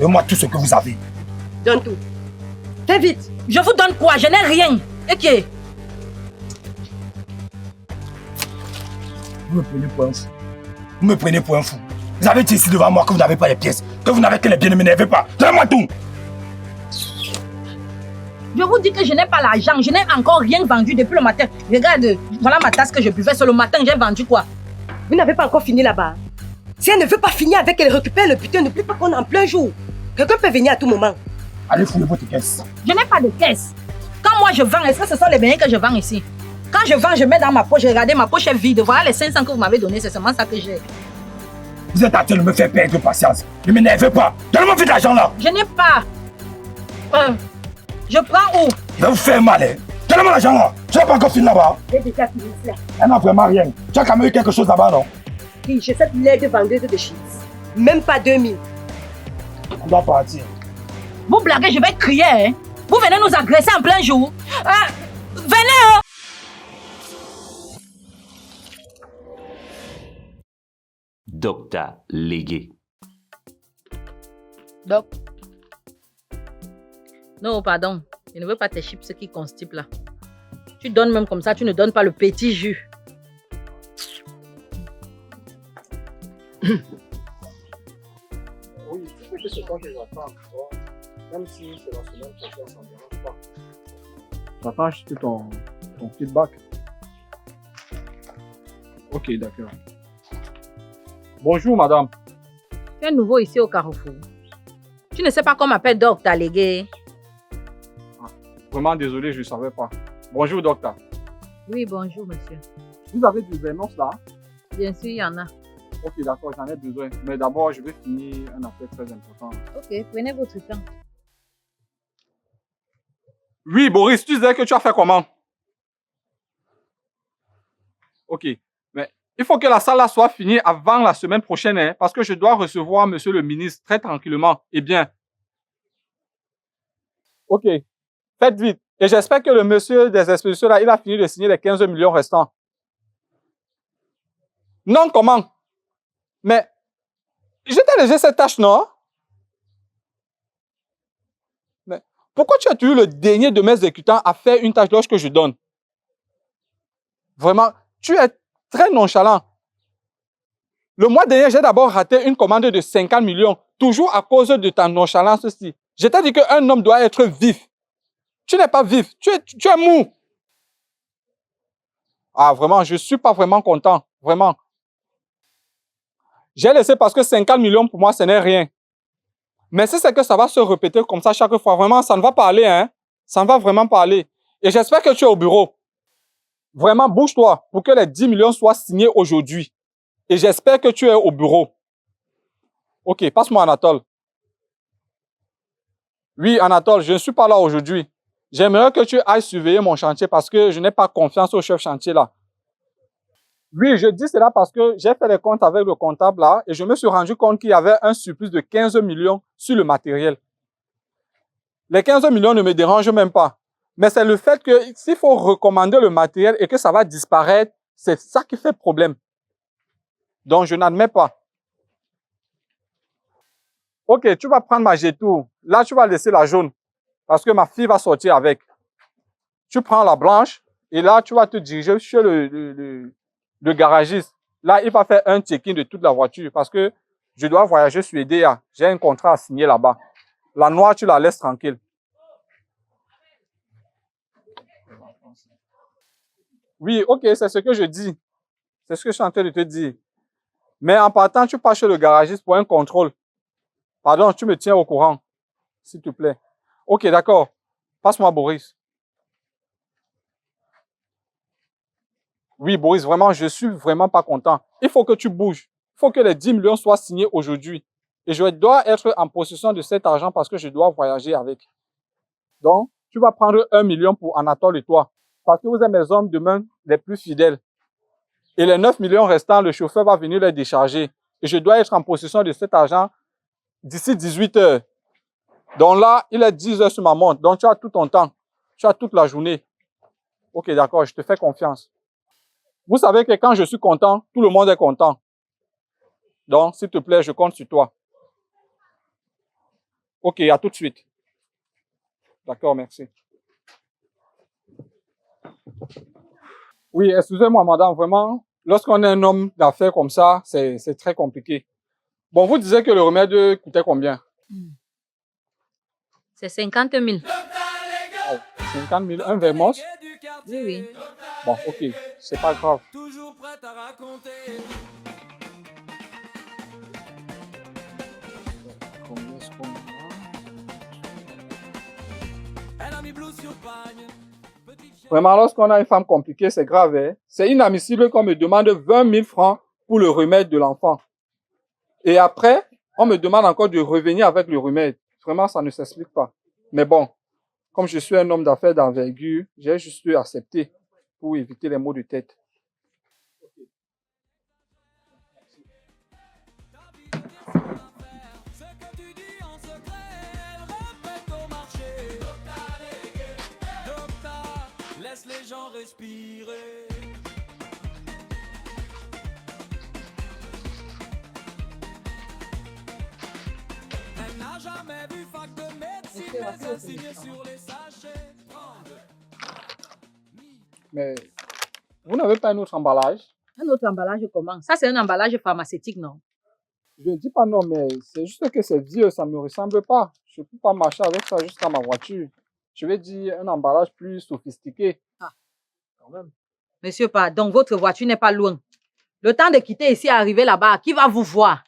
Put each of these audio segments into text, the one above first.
Donnez-moi tout ce que vous avez. Donne tout. Fais vite. Je vous donne quoi? Je n'ai rien. Et qui est? Vous me prenez pour un fou. Vous me prenez pour un fou. Vous avez dit ici devant moi que vous n'avez pas les pièces, que vous n'avez que les biens, ne m'énervez pas. Donnez-moi tout. Je vous dis que je n'ai pas l'argent. Je n'ai encore rien vendu depuis le matin. Regarde, voilà ma tasse que je buvais. C'est le matin, j'ai vendu quoi? Vous n'avez pas encore fini là-bas. Si elle ne veut pas finir avec elle, récupère le butin. N'oublie pas qu'on est en plein jour. Quelqu'un peut venir à tout moment. Allez fouiller votre caisse. Je n'ai pas de caisse. Quand moi je vends, est-ce que ce sont les beignets que je vends ici? Quand je vends, je mets dans ma poche. Regardez, ma poche est vide. Voilà les 500 que vous m'avez donné. C'est seulement ça que j'ai. Vous êtes en train de me faire perdre patience. Ne m'énervez pas. Donnez-moi vite l'argent là. Je n'ai pas. Je prends où? Je vais vous faire mal. Hein. Donnez-moi l'argent là. Je n'ai pas encore fini là-bas. J'ai déjà fini cela. Elle n'a vraiment rien. Tu as quand même eu quelque chose là-bas, non? Oui, j'ai cette laide vendeuse de chips. Même pas 2000. On doit partir. Vous blaguez, je vais crier. Hein? Vous venez nous agresser en plein jour. Venez, hein? Docteur Légué. Doc. Non, pardon. Je ne veux pas tes chips qui constipent là. Tu donnes même comme ça, tu ne donnes pas le petit jus. Oui, tu peux que c'est toi que j'attends. Même si c'est la semaine prochaine, ça ne me dérange pas. J'attends juste ton feedback. Ok, d'accord. Bonjour, madame. Tu es nouveau ici au Carrefour. Tu ne sais pas qu'on m'appelle Docteur Légué. Vraiment désolé, je ne savais pas. Bonjour, docteur. Oui, bonjour, monsieur. Vous avez du Vernos là? Bien sûr, il y en a. Ok, d'accord, j'en ai besoin. Mais d'abord, je vais finir un appel très important. Ok, prenez votre temps. Oui, Boris, tu disais que tu as fait comment? Ok, mais il faut que la salle là soit finie avant la semaine prochaine, hein, parce que je dois recevoir monsieur le ministre très tranquillement. Eh bien. Ok, faites vite. Et j'espère que le monsieur des expéditions là, il a fini de signer les 15 millions restants. Non, comment? Mais, je t'ai légué cette tâche, non? Mais, pourquoi tu as toujours le dernier de mes exécutants à faire une tâche lorsque je donne? Vraiment, tu es très nonchalant. Le mois dernier, j'ai d'abord raté une commande de 50 millions, toujours à cause de ta nonchalance aussi. Je t'ai dit qu'un homme doit être vif. Tu n'es pas vif, tu es mou. Ah, vraiment, je ne suis pas vraiment content, vraiment. J'ai laissé parce que 50 millions pour moi, ce n'est rien. Mais si c'est que ça va se répéter comme ça chaque fois, vraiment, ça ne va pas aller, hein. Ça ne va vraiment pas aller. Et j'espère que tu es au bureau. Vraiment, bouge-toi pour que les 10 millions soient signés aujourd'hui. Et j'espère que tu es au bureau. Ok, passe-moi Anatole. Oui, Anatole, je ne suis pas là aujourd'hui. J'aimerais que tu ailles surveiller mon chantier parce que je n'ai pas confiance au chef chantier là. Oui, je dis cela parce que j'ai fait les comptes avec le comptable là et je me suis rendu compte qu'il y avait un surplus de 15 millions sur le matériel. Les 15 millions ne me dérangent même pas. Mais c'est le fait que s'il faut recommander le matériel et que ça va disparaître, c'est ça qui fait problème. Donc, je n'admets pas. Ok, tu vas prendre ma G-Tour. Là, tu vas laisser la jaune parce que ma fille va sortir avec. Tu prends la blanche et là, tu vas te diriger chez le garagiste. Là, il va faire un check-in de toute la voiture parce que je dois voyager sur EDA. J'ai un contrat à signer là-bas. La noire, tu la laisses tranquille. Oui, ok, c'est ce que je dis. C'est ce que je suis en train de te dire. Mais en partant, tu pars chez le garagiste pour un contrôle. Pardon, tu me tiens au courant, s'il te plaît. Ok, d'accord. Passe-moi Boris. Oui, Boris, vraiment, je suis vraiment pas content. Il faut que tu bouges. Il faut que les 10 millions soient signés aujourd'hui. Et je dois être en possession de cet argent parce que je dois voyager avec. Donc, tu vas prendre 1 million pour Anatole et toi. Parce que vous êtes mes hommes demain les plus fidèles. Et les 9 millions restants, le chauffeur va venir les décharger. Et je dois être en possession de cet argent d'ici 18 heures. Donc là, il est 10 heures sur ma montre. Donc tu as tout ton temps. Tu as toute la journée. Ok, d'accord, je te fais confiance. Vous savez que quand je suis content, tout le monde est content. Donc, s'il te plaît, je compte sur toi. Ok, à tout de suite. D'accord, merci. Oui, excusez-moi, madame, vraiment, lorsqu'on est un homme d'affaires comme ça, c'est très compliqué. Bon, vous disiez que le remède coûtait combien? C'est 50 000. Oh, 50 000, un Vermos? Oui, oui. Bon, ok, c'est pas grave. Combien est-ce qu'on a? Vraiment, lorsqu'on a une femme compliquée, c'est grave. Hein? C'est inadmissible qu'on me demande 20 000 francs pour le remède de l'enfant. Et après, on me demande encore de revenir avec le remède. Vraiment, ça ne s'explique pas. Mais bon, comme je suis un homme d'affaires d'envergure, j'ai juste dû accepter pour éviter les maux de tête. Laisse les gens respirer. Elle n'a jamais vu fac de médecine, mais ça signe sur les sachets. Mais vous n'avez pas un autre emballage? Un autre emballage comment? Ça, c'est un emballage pharmaceutique, non? Je ne dis pas non, mais c'est juste que c'est vieux, ça ne me ressemble pas. Je ne peux pas marcher avec ça jusqu'à ma voiture. Je vais dire un emballage plus sophistiqué. Ah. Quand même. Monsieur, donc votre voiture n'est pas loin. Le temps de quitter ici et arriver là-bas, qui va vous voir?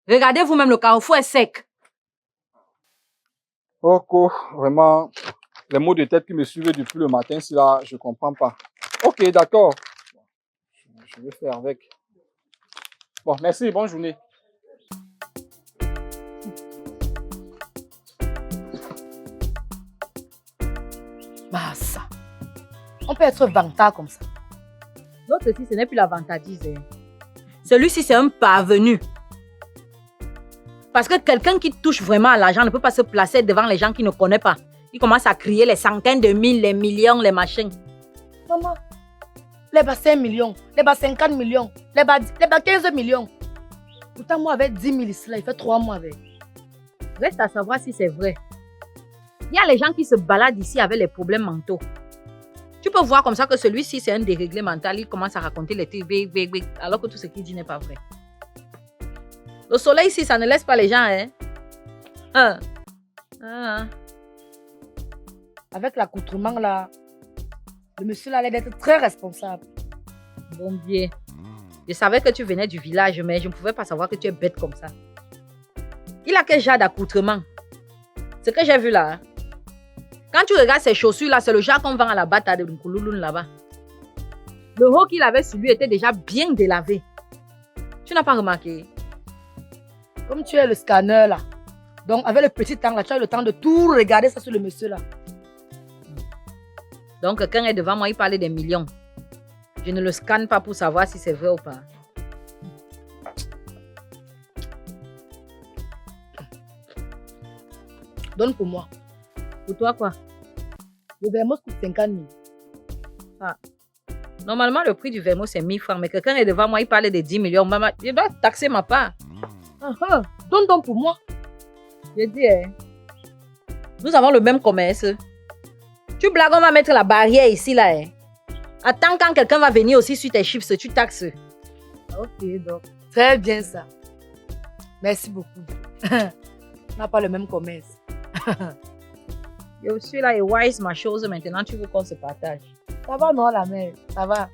Regardez vous-même, le carrefour est sec. Oh, vraiment, les maux de tête qui me suivent depuis le matin, si là, je ne comprends pas. Ok, d'accord. Je vais faire avec. Bon, merci, bonne journée. Bah ça. On peut être vantard comme ça. L'autre ci, ce n'est plus la vantardise. Hein. Celui-ci, c'est un parvenu. Parce que quelqu'un qui touche vraiment à l'argent ne peut pas se placer devant les gens qui ne connaissent pas. Il commence à crier les centaines de mille, les millions, les machins. Maman, les bas 5 millions, les bas 50 millions, les bas 15 millions. Pourtant, moi, avec 10 000 ici, là, il fait 3 mois avec. Reste à savoir si c'est vrai. Il y a les gens qui se baladent ici avec les problèmes mentaux. Tu peux voir comme ça que celui-ci, c'est un déréglé mental. Il commence à raconter les trucs, alors que tout ce qu'il dit n'est pas vrai. Le soleil ici, ça ne laisse pas les gens, hein. Avec l'accoutrement, là, le monsieur là, allait être très responsable. Bon bien. Je savais que tu venais du village, mais je ne pouvais pas savoir que tu es bête comme ça. Il a quel genre d'accoutrement? Ce que j'ai vu là. Hein? Quand tu regardes ces chaussures-là, c'est le genre qu'on vend à la bata de Nkoulouloun là-bas. Le haut qu'il avait sur lui était déjà bien délavé. Tu n'as pas remarqué? Comme tu es le scanner là. Donc, avec le petit temps là, tu as le temps de tout regarder ça sur le monsieur là. Donc, quand il est devant moi, il parlait des millions. Je ne le scanne pas pour savoir si c'est vrai ou pas. Donne pour moi. Pour toi, quoi? Le Vermos coûte 50 000. Ah. Normalement, le prix du Vermos, c'est 1000 francs. Mais quelqu'un est devant moi, il parlait de 10 millions. Maman, je dois taxer ma part. Donne donc pour moi. Je dis, hein. Nous avons le même commerce. Tu blagues, on va mettre la barrière ici, là. Hein. Attends, quand quelqu'un va venir aussi sur tes chiffres, tu taxes. Ok, donc. Très bien ça. Merci beaucoup. On n'a pas le même commerce. Je suis là et wise ma chose. Maintenant, tu veux qu'on se partage. Ça va, non, la mère? Ça va.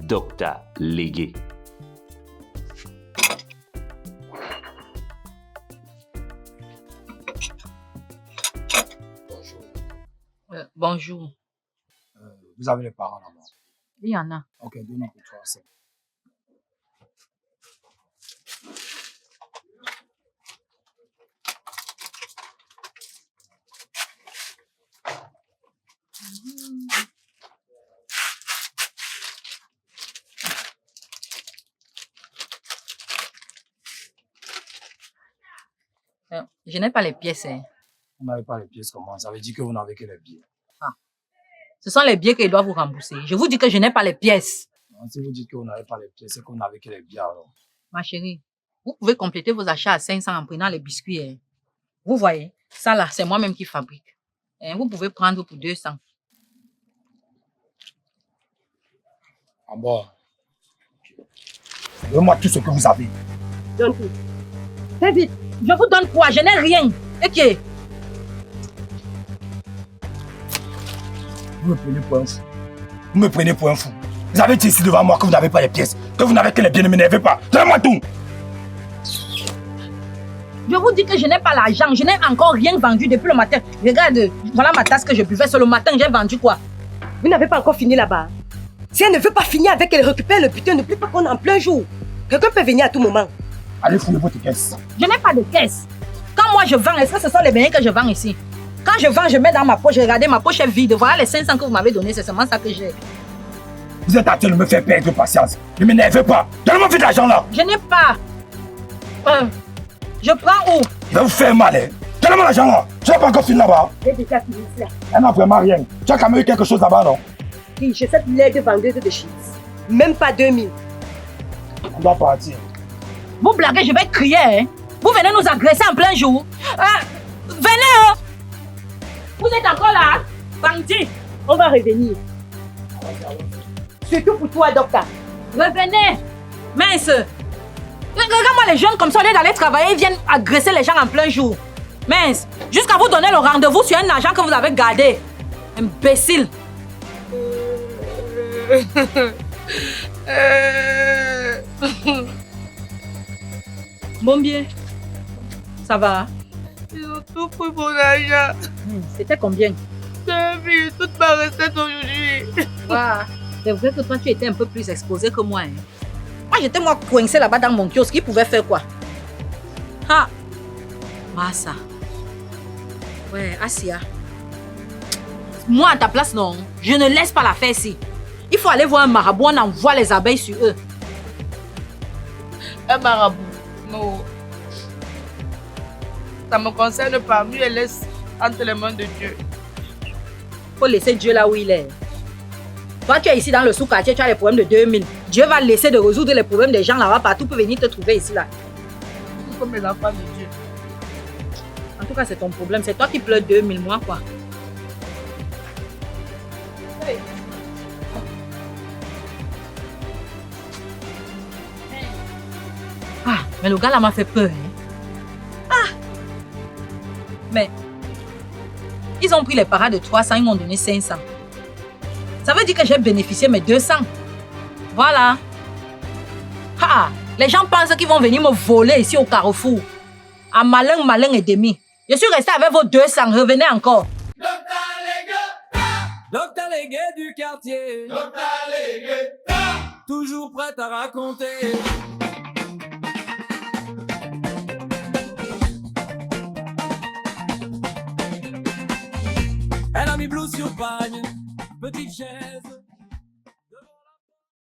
Dr. Légué. Bonjour. Vous avez les parents là-bas? Il y en a. Ok, donnons pour toi. C'est... Je n'ai pas les pièces. Hein. Vous n'avez pas les pièces, comment? Ça veut dire que vous n'avez que les billets. Ah. Ce sont les billets qu'ils doivent vous rembourser. Je vous dis que je n'ai pas les pièces. Non, si vous dites que vous n'avez pas les pièces, c'est que vous n'avez que les billets alors. Ma chérie, Vous pouvez compléter vos achats à 500 en prenant les biscuits. Hein. Vous voyez, ça là, c'est moi-même qui fabrique. Hein, vous pouvez prendre pour 200. Ah bon. Donnez-moi tout ce que vous avez. Donne tout. Fais vite. Je vous donne quoi? Je n'ai rien. Ok. Vous me prenez pour un fou. Vous me prenez pour un fou. Vous avez dit ici devant moi que vous n'avez pas les pièces, que vous n'avez que les biens, ne m'énervez pas. Donnez-moi tout. Je vous dis que je n'ai pas l'argent. Je n'ai encore rien vendu depuis le matin. Regarde, voilà ma tasse que je buvais. C'est le matin, j'ai vendu quoi? Vous n'avez pas encore fini là-bas. Si elle ne veut pas finir avec elle, récupère le butin. N'oublie pas qu'on est en plein jour. Quelqu'un peut venir à tout moment. Allez fouiller votre caisse. Je n'ai pas de caisse. Quand moi je vends, est-ce que ce sont les beignets que je vends ici? Quand je vends, je mets dans ma poche. Regardez, ma poche est vide. Voilà les 500 que vous m'avez donné. C'est seulement ça que j'ai. Vous êtes en train de me faire perdre patience. Ne m'énervez pas. Donnez-moi vite l'argent là. Je n'ai pas. Je prends où? Il va vous faire mal, hein. Donnez-moi l'argent là. Tu n'as pas encore fini là-bas. J'ai déjà fini là. Elle n'a vraiment rien. Tu as quand même eu quelque chose là-bas, non? Oui, j'ai cette laide vendeuse de chips. Même pas 2000. On doit partir. Vous blaguez, je vais crier. Hein? Vous venez nous agresser en plein jour. Venez, hein? Vous êtes encore là? Bandit. On va revenir. Surtout pour toi, docteur. Revenez. Mince. Regarde-moi les jeunes comme ça, au lieu d'aller travailler, ils viennent agresser les gens en plein jour. Mince. Jusqu'à vous donner le rendez-vous sur un argent que vous avez gardé. Imbécile. Bon bien. Ça va? Ils ont tout pris mon argent. C'était combien? 2000, toute ma recette aujourd'hui. Wow. C'est vrai que toi, tu étais un peu plus exposé que moi. Hein? Moi, j'étais coincé là-bas dans mon kiosque. Qui pouvait faire quoi? Ah! Massa. Ouais, Asia. Moi, à ta place, non. Je ne laisse pas la faire ici. Il faut aller voir un marabout, on envoie les abeilles sur eux. Un marabout? Non. Ça me concerne pas. Mieux elle laisse entre les mains de Dieu. Faut laisser Dieu là où il est. Toi, tu es ici dans le sous-quartier, tu as les problèmes de 2000. Dieu va laisser de résoudre les problèmes des gens là-bas partout pour venir te trouver ici là. Tout comme les enfants de Dieu. En tout cas, c'est ton problème. C'est toi qui pleures 2000 mois, quoi. Hey. Ah, mais le gars là m'a fait peur. Hein? Ah! Mais, ils ont pris les paras de 300, ils m'ont donné 500. Ça veut dire que j'ai bénéficié mes 200. Voilà. Ah! Les gens pensent qu'ils vont venir me voler ici au carrefour. À malin et demi. Je suis resté avec vos 200. Revenez encore. Docteur Légué du quartier. Docteur Légué. Toujours prêt à raconter. Elle a mis blue sur pagne. Petite chaise.